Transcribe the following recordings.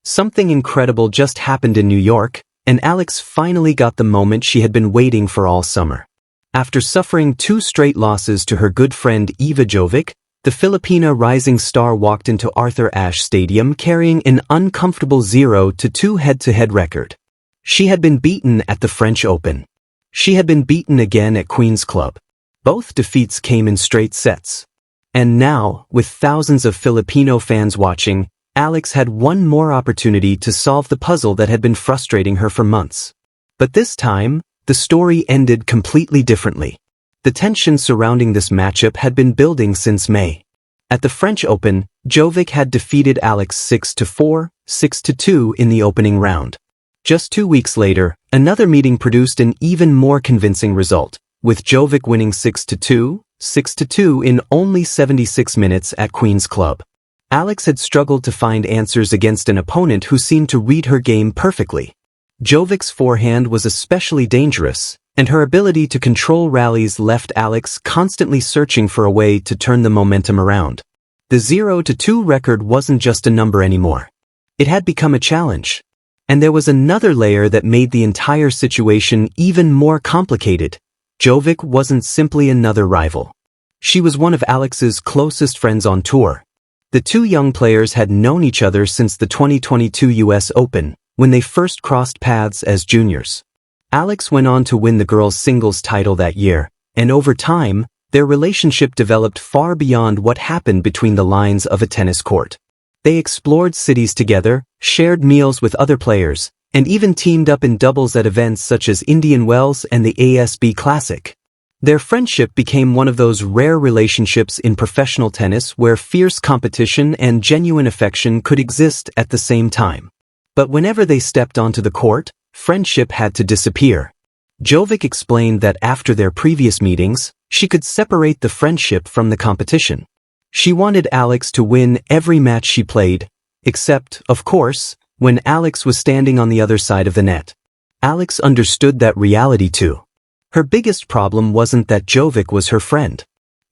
Something incredible just happened in New York, and Alex finally got the moment she had been waiting for all summer. After suffering 2 straight losses to her good friend Iva Jovic, the Filipino rising star walked into Arthur Ashe Stadium carrying an uncomfortable 0-2 head-to-head record. She had been beaten at the French Open. She had been beaten again at Queen's Club. Both defeats came in straight sets. And now, with thousands of Filipino fans watching, Alex had one more opportunity to solve the puzzle that had been frustrating her for months. But this time, the story ended completely differently. The tension surrounding this matchup had been building since May. At the French Open, Jovic had defeated Alex 6-4, 6-2 in the opening round. Just 2 weeks later, another meeting produced an even more convincing result, with Jovic winning 6-2, 6-2 in only 76 minutes at Queen's Club. Alex had struggled to find answers against an opponent who seemed to read her game perfectly. Jovic's forehand was especially dangerous, and her ability to control rallies left Alex constantly searching for a way to turn the momentum around. The 0-2 record wasn't just a number anymore. It had become a challenge. And there was another layer that made the entire situation even more complicated. Jovic wasn't simply another rival. She was one of Alex's closest friends on tour. The 2 young players had known each other since the 2022 US Open, when they first crossed paths as juniors. Alex went on to win the girls' singles title that year, and over time, their relationship developed far beyond what happened between the lines of a tennis court. They explored cities together, shared meals with other players, and even teamed up in doubles at events such as Indian Wells and the ASB Classic. Their friendship became one of those rare relationships in professional tennis where fierce competition and genuine affection could exist at the same time. But whenever they stepped onto the court, friendship had to disappear. Jovic explained that after their previous meetings, she could separate the friendship from the competition. She wanted Alex to win every match she played, except, of course, when Alex was standing on the other side of the net. Alex understood that reality too. Her biggest problem wasn't that Jovic was her friend.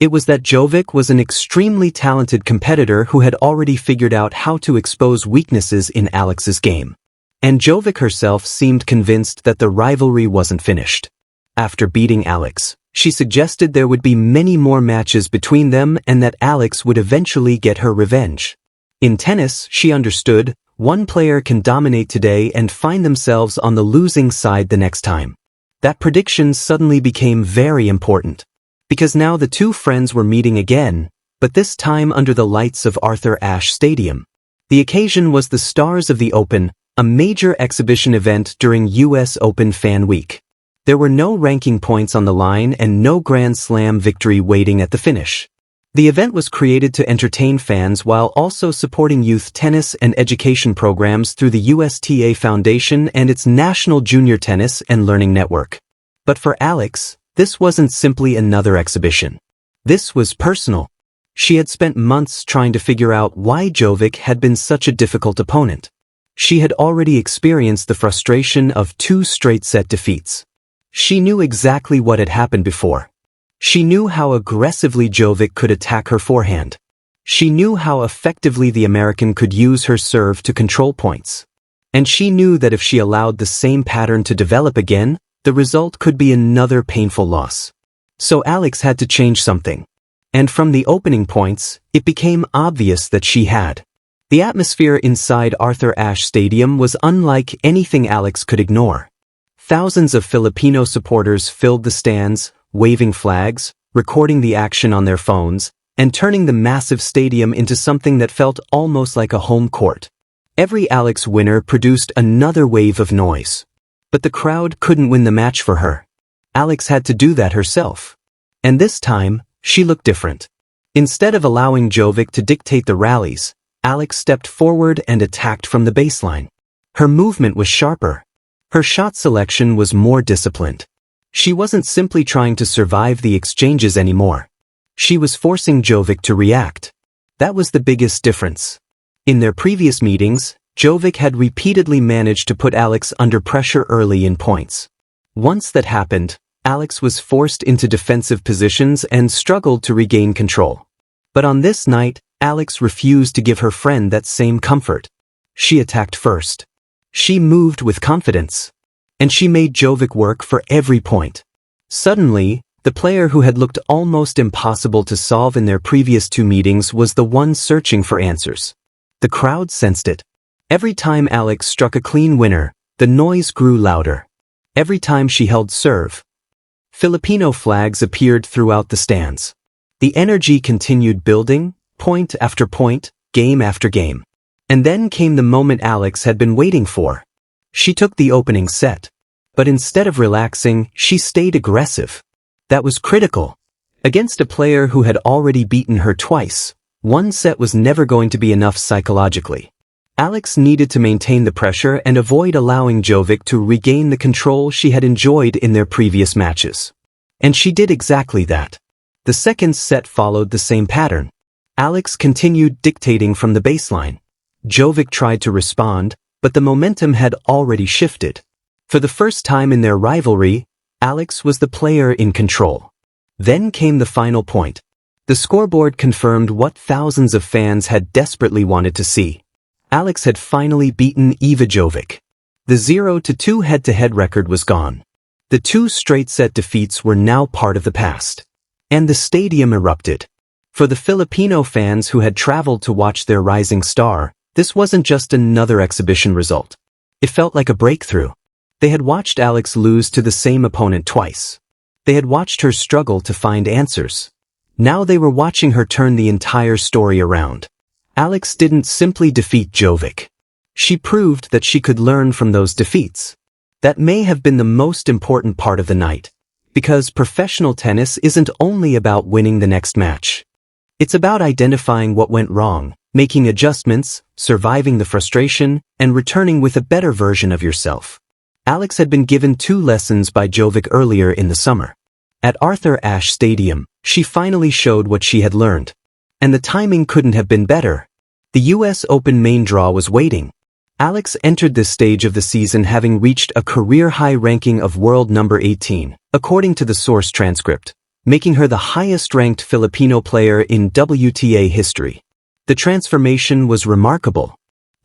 It was that Jovic was an extremely talented competitor who had already figured out how to expose weaknesses in Alex's game. And Jovic herself seemed convinced that the rivalry wasn't finished. After beating Alex, she suggested there would be many more matches between them and that Alex would eventually get her revenge. In tennis, she understood, one player can dominate today and find themselves on the losing side the next time. That prediction suddenly became very important. Because now the 2 friends were meeting again, but this time under the lights of Arthur Ashe Stadium. The occasion was the Stars of the Open, a major exhibition event during US Open Fan Week. There were no ranking points on the line and no Grand Slam victory waiting at the finish. The event was created to entertain fans while also supporting youth tennis and education programs through the USTA Foundation and its National Junior Tennis and Learning Network. But for Alex, this wasn't simply another exhibition. This was personal. She had spent months trying to figure out why Jovic had been such a difficult opponent. She had already experienced the frustration of 2 straight-set defeats. She knew exactly what had happened before. She knew how aggressively Jovic could attack her forehand. She knew how effectively the American could use her serve to control points. And she knew that if she allowed the same pattern to develop again, the result could be another painful loss. So Alex had to change something. And from the opening points, it became obvious that she had. The atmosphere inside Arthur Ashe Stadium was unlike anything Alex could ignore. Thousands of Filipino supporters filled the stands, waving flags, recording the action on their phones, and turning the massive stadium into something that felt almost like a home court. Every Alex winner produced another wave of noise. But the crowd couldn't win the match for her. Alex had to do that herself. And this time, she looked different. Instead of allowing Jovic to dictate the rallies, Alex stepped forward and attacked from the baseline. Her movement was sharper. Her shot selection was more disciplined. She wasn't simply trying to survive the exchanges anymore. She was forcing Jovic to react. That was the biggest difference. In their previous meetings, Jovic had repeatedly managed to put Alex under pressure early in points. Once that happened, Alex was forced into defensive positions and struggled to regain control. But on this night, Alex refused to give her friend that same comfort. She attacked first. She moved with confidence. And she made Jovic work for every point. Suddenly, the player who had looked almost impossible to solve in their previous two meetings was the one searching for answers. The crowd sensed it. Every time Alex struck a clean winner, the noise grew louder. Every time she held serve, Filipino flags appeared throughout the stands. The energy continued building, point after point, game after game. And then came the moment Alex had been waiting for. She took the opening set. But instead of relaxing, she stayed aggressive. That was critical. Against a player who had already beaten her twice, one set was never going to be enough psychologically. Alex needed to maintain the pressure and avoid allowing Jovic to regain the control she had enjoyed in their previous matches. And she did exactly that. The second set followed the same pattern. Alex continued dictating from the baseline. Jovic tried to respond, but the momentum had already shifted. For the first time in their rivalry, Alex was the player in control. Then came the final point. The scoreboard confirmed what thousands of fans had desperately wanted to see. Alex had finally beaten Iva Jovic. The 0-2 head-to-head record was gone. The two straight-set defeats were now part of the past. And the stadium erupted. For the Filipino fans who had traveled to watch their rising star, this wasn't just another exhibition result. It felt like a breakthrough. They had watched Alex lose to the same opponent twice. They had watched her struggle to find answers. Now they were watching her turn the entire story around. Alex didn't simply defeat Jovic. She proved that she could learn from those defeats. That may have been the most important part of the night. Because professional tennis isn't only about winning the next match. It's about identifying what went wrong, making adjustments, surviving the frustration, and returning with a better version of yourself. Alex had been given 2 lessons by Jovic earlier in the summer. At Arthur Ashe Stadium, she finally showed what she had learned. And the timing couldn't have been better. The US Open main draw was waiting. Alex entered this stage of the season having reached a career-high ranking of world number 18, according to the source transcript, making her the highest-ranked Filipino player in WTA history. The transformation was remarkable.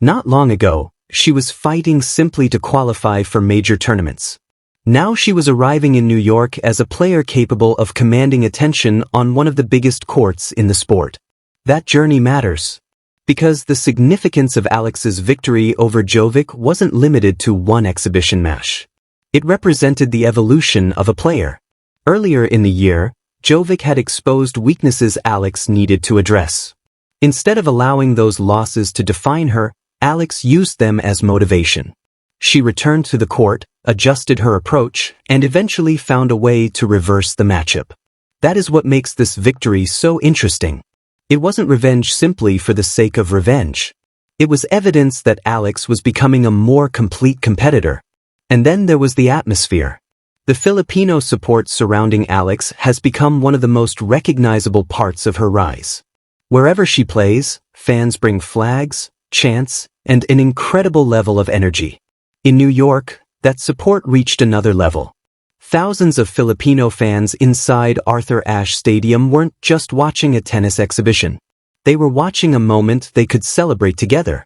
Not long ago, she was fighting simply to qualify for major tournaments. Now she was arriving in New York as a player capable of commanding attention on one of the biggest courts in the sport. That journey matters. Because the significance of Alex's victory over Jovic wasn't limited to one exhibition match. It represented the evolution of a player. Earlier in the year, Jovic had exposed weaknesses Alex needed to address. Instead of allowing those losses to define her, Alex used them as motivation. She returned to the court, adjusted her approach, and eventually found a way to reverse the matchup. That is what makes this victory so interesting. It wasn't revenge simply for the sake of revenge. It was evidence that Alex was becoming a more complete competitor. And then there was the atmosphere. The Filipino support surrounding Alex has become one of the most recognizable parts of her rise. Wherever she plays, fans bring flags, chants, and an incredible level of energy. In New York, that support reached another level. Thousands of Filipino fans inside Arthur Ashe Stadium weren't just watching a tennis exhibition. They were watching a moment they could celebrate together.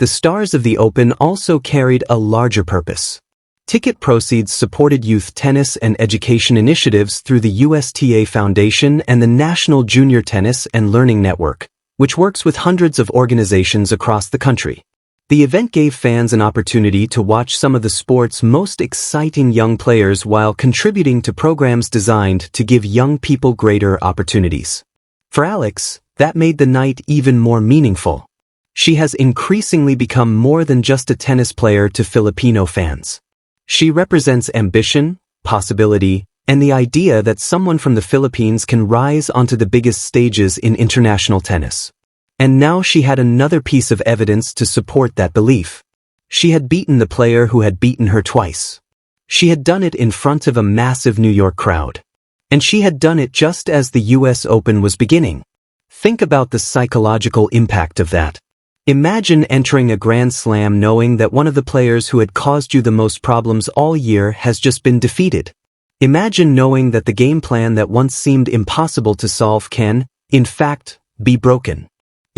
The stars of the Open also carried a larger purpose. Ticket proceeds supported youth tennis and education initiatives through the USTA Foundation and the National Junior Tennis and Learning Network, which works with hundreds of organizations across the country. The event gave fans an opportunity to watch some of the sport's most exciting young players while contributing to programs designed to give young people greater opportunities. For Alex, that made the night even more meaningful. She has increasingly become more than just a tennis player to Filipino fans. She represents ambition, possibility, and the idea that someone from the Philippines can rise onto the biggest stages in international tennis. And now she had another piece of evidence to support that belief. She had beaten the player who had beaten her twice. She had done it in front of a massive New York crowd. And she had done it just as the US Open was beginning. Think about the psychological impact of that. Imagine entering a Grand Slam knowing that one of the players who had caused you the most problems all year has just been defeated. Imagine knowing that the game plan that once seemed impossible to solve can, in fact, be broken.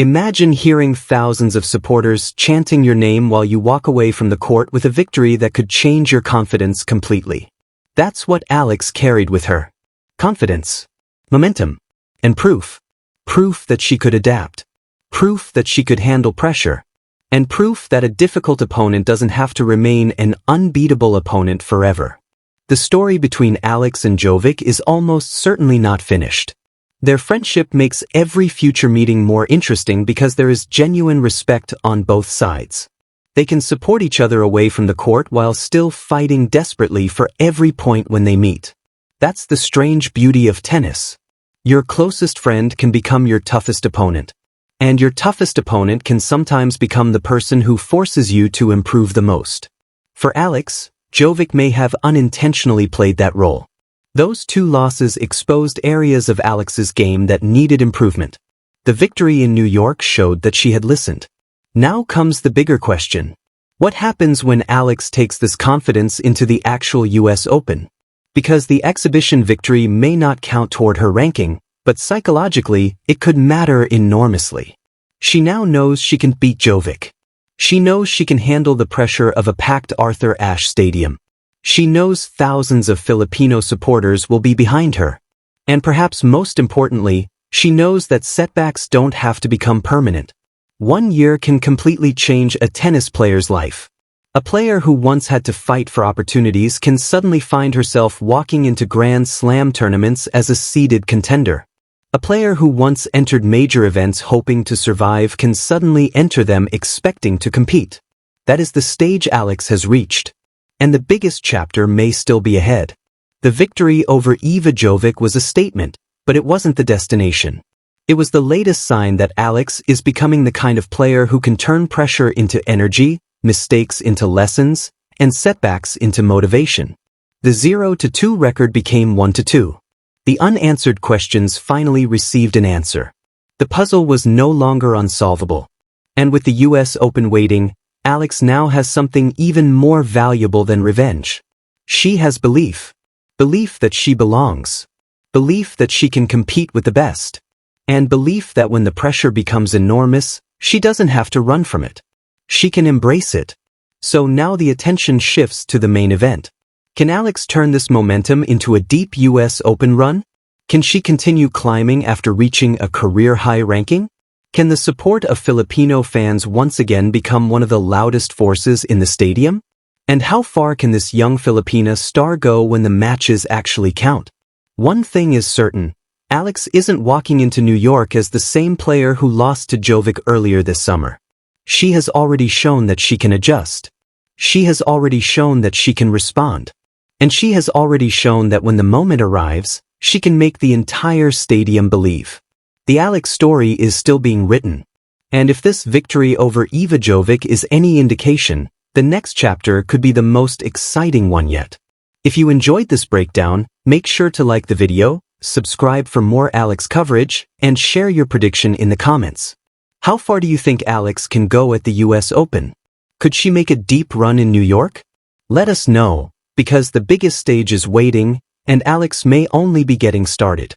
Imagine hearing thousands of supporters chanting your name while you walk away from the court with a victory that could change your confidence completely. That's what Alex carried with her. Confidence, momentum, and proof. Proof that she could adapt. Proof that she could handle pressure. And proof that a difficult opponent doesn't have to remain an unbeatable opponent forever. The story between Alex and Jovic is almost certainly not finished. Their friendship makes every future meeting more interesting because there is genuine respect on both sides. They can support each other away from the court while still fighting desperately for every point when they meet. That's the strange beauty of tennis. Your closest friend can become your toughest opponent. And your toughest opponent can sometimes become the person who forces you to improve the most. For Alex, Jovic may have unintentionally played that role. Those two losses exposed areas of Alex's game that needed improvement. The victory in New York showed that she had listened. Now comes the bigger question. What happens when Alex takes this confidence into the actual US Open? Because the exhibition victory may not count toward her ranking, but psychologically, it could matter enormously. She now knows she can beat Jovic. She knows she can handle the pressure of a packed Arthur Ashe Stadium. She knows thousands of Filipino supporters will be behind her. And perhaps most importantly, she knows that setbacks don't have to become permanent. 1 year can completely change a tennis player's life. A player who once had to fight for opportunities can suddenly find herself walking into Grand Slam tournaments as a seeded contender. A player who once entered major events hoping to survive can suddenly enter them expecting to compete. That is the stage Alex has reached. And the biggest chapter may still be ahead. The victory over Iva Jovic was a statement, but it wasn't the destination. It was the latest sign that Alex is becoming the kind of player who can turn pressure into energy, mistakes into lessons, and setbacks into motivation. The 0-2 record became 1-2. The unanswered questions finally received an answer. The puzzle was no longer unsolvable. And with the US Open waiting, Alex now has something even more valuable than revenge. She has belief. Belief that she belongs. Belief that she can compete with the best. And belief that when the pressure becomes enormous, she doesn't have to run from it. She can embrace it. So now the attention shifts to the main event. Can Alex turn this momentum into a deep US Open run? Can she continue climbing after reaching a career-high ranking? Can the support of Filipino fans once again become one of the loudest forces in the stadium? And how far can this young Filipina star go when the matches actually count? One thing is certain. Alex isn't walking into New York as the same player who lost to Jovic earlier this summer. She has already shown that she can adjust. She has already shown that she can respond. And she has already shown that when the moment arrives, she can make the entire stadium believe. The Alex story is still being written. And if this victory over Iva Jovic is any indication, the next chapter could be the most exciting one yet. If you enjoyed this breakdown, make sure to like the video, subscribe for more Alex coverage, and share your prediction in the comments. How far do you think Alex can go at the US Open? Could she make a deep run in New York? Let us know, because the biggest stage is waiting, and Alex may only be getting started.